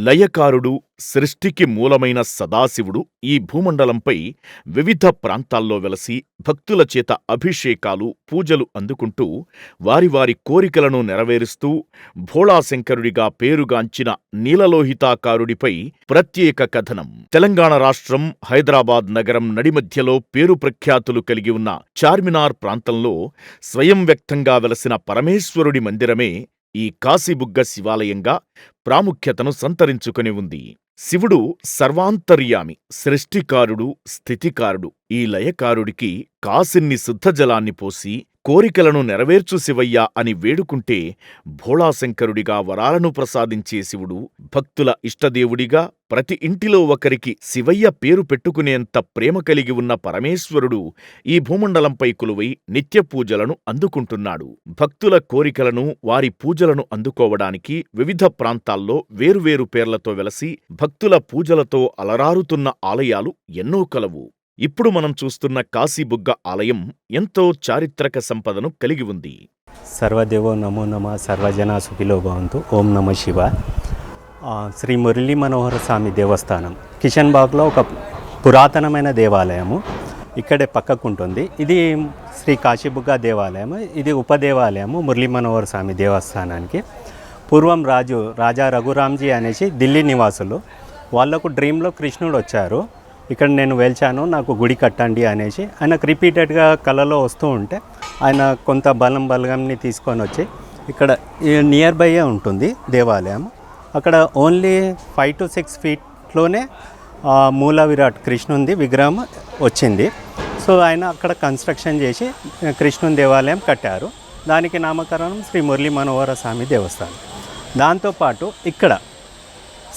లయకారుడు, సృష్టికి మూలమైన సదాశివుడు ఈ భూమండలంపై వివిధ ప్రాంతాల్లో వెలసి భక్తుల చేత అభిషేకాలు, పూజలు అందుకుంటూ వారి వారి కోరికలను నెరవేరుస్తూ భోళాశంకరుడిగా పేరుగాంచిన నీలలోహితాకారుడిపై ప్రత్యేక కథనం. తెలంగాణ రాష్ట్రం హైదరాబాద్ నగరం నడిమధ్యలో పేరు ప్రఖ్యాతులు కలిగి ఉన్న చార్మినార్ ప్రాంతంలో స్వయం వ్యక్తంగా వెలసిన పరమేశ్వరుడి మందిరమే ఈ కాశీబుగ్గ శివాలయంగా ప్రాముఖ్యతను సంతరించుకొని ఉంది. శివుడు సర్వాంతర్యామి, సృష్టికారుడు, స్థితికారుడు. ఈ లయకారుడికి కాసిన్ని శుద్ధజలాన్ని పోసి కోరికలను నెరవేర్చు శివయ్యా అని వేడుకుంటే భోళాశంకరుడిగా వరాలను ప్రసాదించే శివుడు, భక్తుల ఇష్టదేవుడిగా ప్రతి ఇంటిలో ఒకరికి శివయ్య పేరు పెట్టుకునేంత ప్రేమ కలిగి ఉన్న పరమేశ్వరుడు ఈ భూమండలంపై కొలువై నిత్య పూజలను అందుకుంటున్నాడు. భక్తుల కోరికలను, వారి పూజలను అందుకోవడానికి వివిధ ప్రాంతాల్లో వేరువేరు పేర్లతో వెలసి భక్తుల పూజలతో అలరారుతున్న ఆలయాలు ఎన్నో కలవు. ఇప్పుడు మనం చూస్తున్న కాశీబుగ్గ ఆలయం ఎంతో చారిత్రక సంపదను కలిగి ఉంది. సర్వదేవో నమో నమ, సర్వజన సుఖిలో భవంతు. ఓం నమ శివ. శ్రీ మురళీ మనోహర స్వామి దేవస్థానం కిషన్ బాగ్లో ఒక పురాతనమైన దేవాలయము ఇక్కడే పక్కకు ఉంటుంది. ఇది శ్రీ కాశీబుగ్గ దేవాలయము. ఇది ఉపదేవాలయము మురళీ మనోహర స్వామి దేవస్థానానికి. పూర్వం రాజా రఘురామ్జీ అనేసి ఢిల్లీ నివాసులు, వాళ్లకు డ్రీమ్లో కృష్ణుడు వచ్చారు, ఇక్కడ నేను వెళ్చాను, నాకు గుడి కట్టండి అనేసి. ఆయనకు రిపీటెడ్గా కళలో వస్తూ ఉంటే ఆయన కొంత బలగంని తీసుకొని వచ్చి ఇక్కడ నియర్ బైయే ఉంటుంది దేవాలయం. అక్కడ ఓన్లీ 5 to 6 ఫీట్లోనే మూల విరాట్ కృష్ణుంది విగ్రహం వచ్చింది. సో ఆయన అక్కడ కన్స్ట్రక్షన్ చేసి కృష్ణుని దేవాలయం కట్టారు. దానికి నామకరణం శ్రీ మురళీ మనోహర స్వామి దేవస్థానం. దాంతోపాటు ఇక్కడ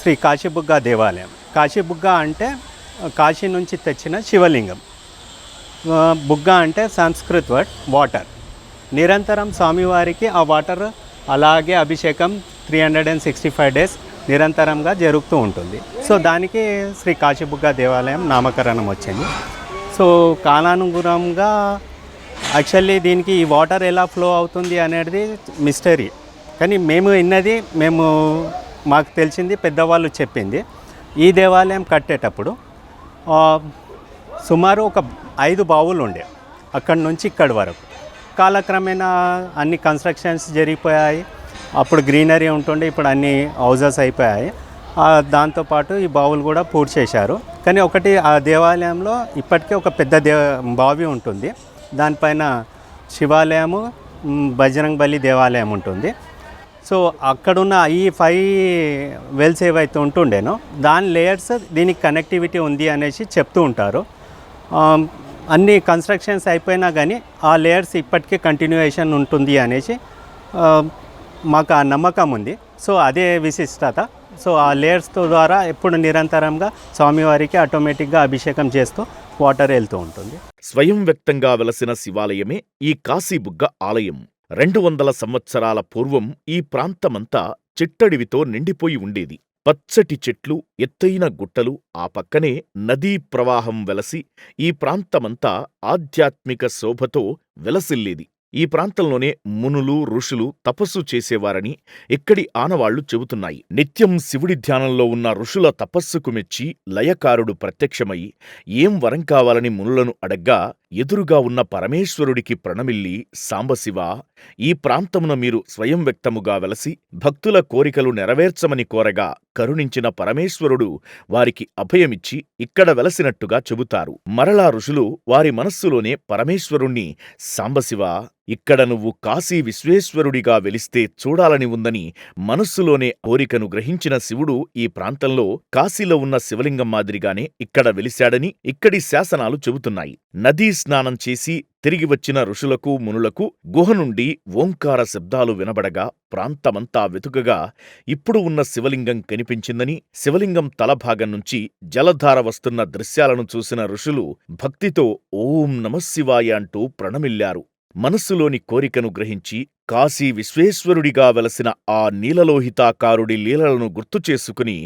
శ్రీ కాశీబుగ్గ దేవాలయం. కాశీబుగ్గ అంటే కాశీ నుంచి తెచ్చిన శివలింగం. బుగ్గ అంటే సంస్కృత్ వర్డ్ వాటర్. నిరంతరం స్వామివారికి ఆ వాటర్ అలాగే అభిషేకం 365 days నిరంతరంగా జరుగుతూ ఉంటుంది. సో దానికి శ్రీ కాశీబుగ్గ దేవాలయం నామకరణం వచ్చింది. సో కాలానుగుణంగా యాక్చువల్లీ దీనికి ఈ వాటర్ ఎలా ఫ్లో అవుతుంది అనేది మిస్టరీ. కానీ మాకు తెలిసింది, పెద్దవాళ్ళు చెప్పింది. ఈ దేవాలయం కట్టేటప్పుడు సుమారు ఒక 5 బావులు ఉండే, అక్కడి నుంచి ఇక్కడి వరకు. కాలక్రమేణా అన్ని కన్స్ట్రక్షన్స్ జరిగిపోయాయి. అప్పుడు గ్రీనరీ ఉంటుండే, ఇప్పుడు అన్ని హౌజెస్ అయిపోయాయి. దాంతోపాటు ఈ బావులు కూడా పూర్తి చేశారు. కానీ ఒకటి, ఆ దేవాలయంలో ఇప్పటికే ఒక పెద్ద బావి ఉంటుంది. దానిపైన శివాలయము, బజరంగ్ బలి దేవాలయం ఉంటుంది. సో అక్కడున్న ఈ 5 వెల్స్ ఏవైతే ఉంటుండేనో దాని లేయర్స్ దీనికి కనెక్టివిటీ ఉంది అనేసి చెప్తూ ఉంటారు. అన్ని కన్స్ట్రక్షన్స్ అయిపోయినా కానీ ఆ లేయర్స్ ఇప్పటికీ కంటిన్యూయేషన్ ఉంటుంది అనేసి మాకు ఆ నమ్మకం ఉంది. సో అదే విశిష్టత. సో ఆ లేయర్స్ ద్వారా ఎప్పుడు నిరంతరంగా స్వామివారికి ఆటోమేటిక్గా అభిషేకం చేస్తూ వాటర్ వెళ్తూ ఉంటుంది. స్వయం వ్యక్తంగా వెలసిన శివాలయమే ఈ కాశీబుగ్గ ఆలయం. 200 సంవత్సరాల పూర్వం ఈ ప్రాంతమంతా చిట్టడివితో నిండిపోయి ఉండేది. పచ్చటి చెట్లు, ఎత్తైన గుట్టలు, ఆ పక్కనే నదీ ప్రవాహం వెలసి ఈ ప్రాంతమంతా ఆధ్యాత్మిక శోభతో విలసిల్లేది. ఈ ప్రాంతంలోనే మునులు, ఋషులు తపస్సు చేసేవారని ఇక్కడి ఆనవాళ్లు చెబుతున్నాయి. నిత్యం శివుడి ధ్యానంలో ఉన్న ఋషుల తపస్సుకు మెచ్చి లయకారుడు ప్రత్యక్షమై ఏం వరం కావాలని మునులను అడగ్గా ఎదురుగా ఉన్న పరమేశ్వరుడికి ప్రణమిల్లి, సాంబశివా, ఈ ప్రాంతమున మీరు స్వయం వ్యక్తముగా వెలసి భక్తుల కోరికలు నెరవేర్చమని కోరగా కరుణించిన పరమేశ్వరుడు వారికి అభయమిచ్చి ఇక్కడ వెలసినట్టుగా చెబుతారు. మరలా ఋషులు వారి మనస్సులోనే పరమేశ్వరుణ్ణి, సాంబశివా, ఇక్కడ నువ్వు కాశీ విశ్వేశ్వరుడిగా వెలిస్తే చూడాలని ఉందని మనస్సులోనే కోరికను గ్రహించిన శివుడు ఈ ప్రాంతంలో కాశీలో ఉన్న శివలింగం మాదిరిగానే ఇక్కడ వెలిశాడని ఇక్కడి శాసనాలు చెబుతున్నాయి. నదీ స్నానం చేసి తిరిగి వచ్చిన ఋషులకు, మునులకు గుహ నుండి ఓంకార శబ్దాలు వినబడగా ప్రాంతమంతా వెతుకగా ఇప్పుడు ఉన్న శివలింగం కనిపించిందని, శివలింగం తలభాగం నుంచి జలధార వస్తున్న దృశ్యాలను చూసిన ఋషులు భక్తితో ఓం నమఃశివాయ అంటూ ప్రణమిల్లారు. మనస్సులోని కోరికను గ్రహించి కాశీ విశ్వేశ్వరుడిగా వెలసిన ఆ నీలలోహితాకారుడి లీలలను గుర్తుచేసుకుని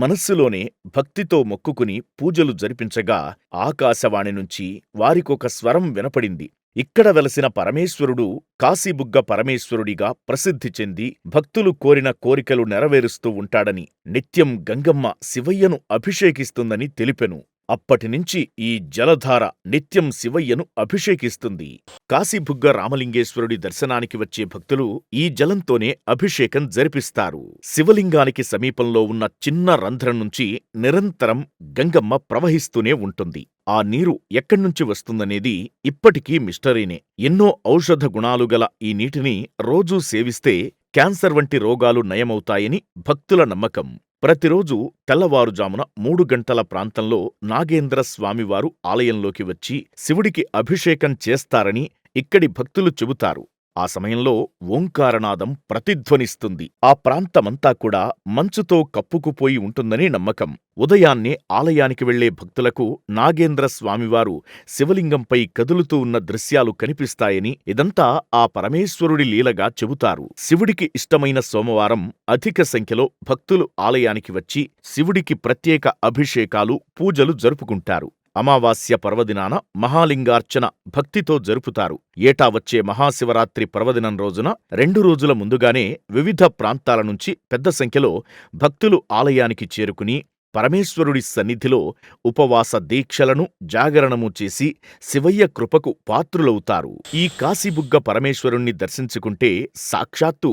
మనస్సులోనే భక్తితో మొక్కుకుని పూజలు జరిపించగా ఆకాశవాణి నుంచి వారికొక స్వరం వినపడింది. ఇక్కడ వెలసిన పరమేశ్వరుడు కాశీబుగ్గ పరమేశ్వరుడిగా ప్రసిద్ధి చెంది భక్తులు కోరిన కోరికలు నెరవేరుస్తూ ఉంటాడని, నిత్యం గంగమ్మ శివయ్యను అభిషేకిస్తుందని తెలిపెను. అప్పటినుంచి ఈ జలధార నిత్యం శివయ్యను అభిషేకిస్తుంది. కాశీబుగ్గ రామలింగేశ్వరుడి దర్శనానికి వచ్చే భక్తులు ఈ జలంతోనే అభిషేకం జరిపిస్తారు. శివలింగానికి సమీపంలో ఉన్న చిన్న రంధ్రం నుంచి నిరంతరం గంగమ్మ ప్రవహిస్తూనే ఉంటుంది. ఆ నీరు ఎక్కడ్నుంచి వస్తుందనేది ఇప్పటికీ మిస్టరీనే. ఎన్నో ఔషధ గుణాలు గల ఈ నీటిని రోజూ సేవిస్తే క్యాన్సర్ వంటి రోగాలు నయమవుతాయని భక్తుల నమ్మకం. ప్రతిరోజు తెల్లవారుజామున 3 గంటల ప్రాంతంలో నాగేంద్ర స్వామివారు ఆలయంలోకి వచ్చి శివుడికి అభిషేకం చేస్తారని ఇక్కడి భక్తులు చెబుతారు. ఆ సమయంలో ఓంకారనాదం ప్రతిధ్వనిస్తుంది. ఆ ప్రాంతమంతా కూడా మంచుతో కప్పుకుపోయి ఉంటుందని నమ్మకం. ఉదయాన్నే ఆలయానికి వెళ్లే భక్తులకు నాగేంద్ర స్వామివారు శివలింగంపై కదులుతూ ఉన్న దృశ్యాలు కనిపిస్తాయని, ఇదంతా ఆ పరమేశ్వరుడి లీలగా చెబుతారు. శివుడికి ఇష్టమైన సోమవారం అధిక సంఖ్యలో భక్తులు ఆలయానికి వచ్చి శివుడికి ప్రత్యేక అభిషేకాలు, పూజలు జరుపుకుంటారు. అమావాస్య పర్వదినాన మహాలింగార్చన భక్తితో జరుపుతారు. ఏటా వచ్చే మహాశివరాత్రి పర్వదినం రోజున 2 రోజుల ముందుగానే వివిధ ప్రాంతాల నుంచి పెద్ద సంఖ్యలో భక్తులు ఆలయానికి చేరుకుని పరమేశ్వరుడి సన్నిధిలో ఉపవాస దీక్షలను, జాగరణము చేసి శివయ్య కృపకు పాత్రులవుతారు. ఈ కాశీబుగ్గ పరమేశ్వరుణ్ణి దర్శించుకుంటే సాక్షాత్తు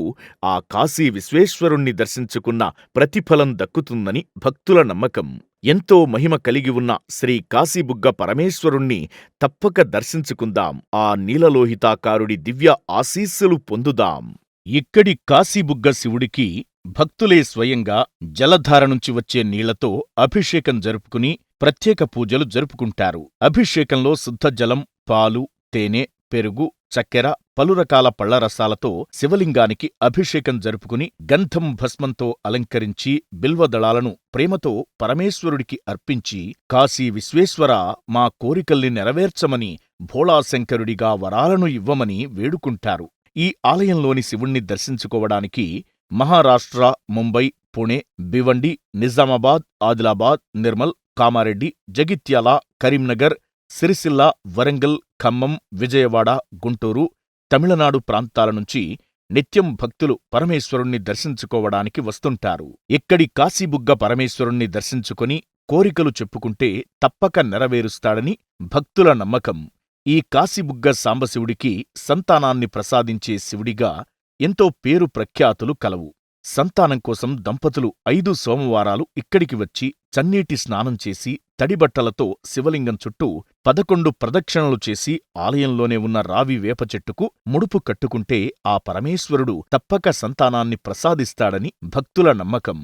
ఆ కాశీ విశ్వేశ్వరుణ్ణి దర్శించుకున్న ప్రతిఫలం దక్కుతుందని భక్తుల నమ్మకం. ఎంతో మహిమ కలిగి ఉన్న శ్రీ కాశీబుగ్గ పరమేశ్వరుణ్ణి తప్పక దర్శించుకుందాం. ఆ నీలలోహితాకారుడి దివ్య ఆశీస్సులు పొందుదాం. ఇక్కడి కాశీబుగ్గ శివుడికి భక్తులే స్వయంగా జలధార నుంచి వచ్చే నీళ్లతో అభిషేకం జరుపుకుని ప్రత్యేక పూజలు జరుపుకుంటారు. అభిషేకంలో శుద్ధజలం, పాలు, తేనె, పెరుగు, చక్కెర, పలు రకాల పళ్లరసాలతో శివలింగానికి అభిషేకం జరుపుకుని గంధం, భస్మంతో అలంకరించి బిల్వదళాలను ప్రేమతో పరమేశ్వరుడికి అర్పించి కాశీ విశ్వేశ్వరా, మా కోరికల్ని నెరవేర్చమని, భోళాశంకరుడిగా వరాలను ఇవ్వమని వేడుకుంటారు. ఈ ఆలయంలోని శివుణ్ణి దర్శించుకోవడానికి మహారాష్ట్ర, ముంబై, పుణె, భివండి, నిజామాబాద్, ఆదిలాబాద్, నిర్మల్, కామారెడ్డి, జగిత్యాల, కరీంనగర్, సిరిసిల్ల, వరంగల్, ఖమ్మం, విజయవాడ, గుంటూరు, తమిళనాడు ప్రాంతాల నుంచి నిత్యం భక్తులు పరమేశ్వరుణ్ణి దర్శించుకోవడానికి వస్తుంటారు. ఇక్కడి కాశీబుగ్గ పరమేశ్వరుణ్ణి దర్శించుకొని కోరికలు చెప్పుకుంటే తప్పక నెరవేరుస్తాడని భక్తుల నమ్మకం. ఈ కాశీబుగ్గ సాంబశివుడికి సంతానాన్ని ప్రసాదించే శివుడిగా ఎంతో పేరు ప్రఖ్యాతులు కలవు. సంతానం కోసం దంపతులు 5 సోమవారాలు ఇక్కడికి వచ్చి చన్నీటి స్నానం చేసి తడిబట్టలతో శివలింగం చుట్టూ 11 ప్రదక్షిణలు చేసి ఆలయంలోనే ఉన్న రావి వేప చెట్టుకు ముడుపు కట్టుకుంటే ఆ పరమేశ్వరుడు తప్పక సంతానాన్ని ప్రసాదిస్తాడని భక్తుల నమ్మకం.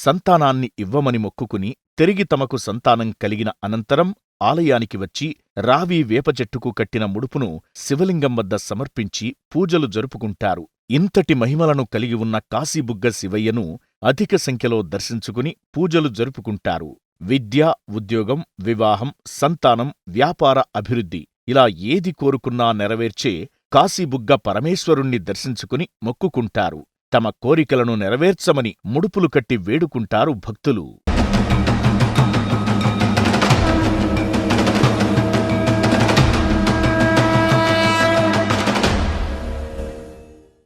సంతానాన్ని ఇవ్వమని మొక్కుకుని తిరిగి తమకు సంతానం కలిగిన అనంతరం ఆలయానికి వచ్చి రావి వేప చెట్టుకు కట్టిన ముడుపును శివలింగం వద్ద సమర్పించి పూజలు జరుపుకుంటారు. ఇంతటి మహిమలను కలిగి ఉన్న కాశీబుగ్గ శివయ్యను అధిక సంఖ్యలో దర్శించుకుని పూజలు జరుపుకుంటారు. విద్య, ఉద్యోగం, వివాహం, సంతానం, వ్యాపార అభివృద్ధి ఇలా ఏది కోరుకున్నా నెరవేర్చే కాశీబుగ్గ పరమేశ్వరుణ్ణి దర్శించుకుని మొక్కుకుంటారు. తమ కోరికలను నెరవేర్చమని ముడుపులు కట్టి వేడుకుంటారు భక్తులు.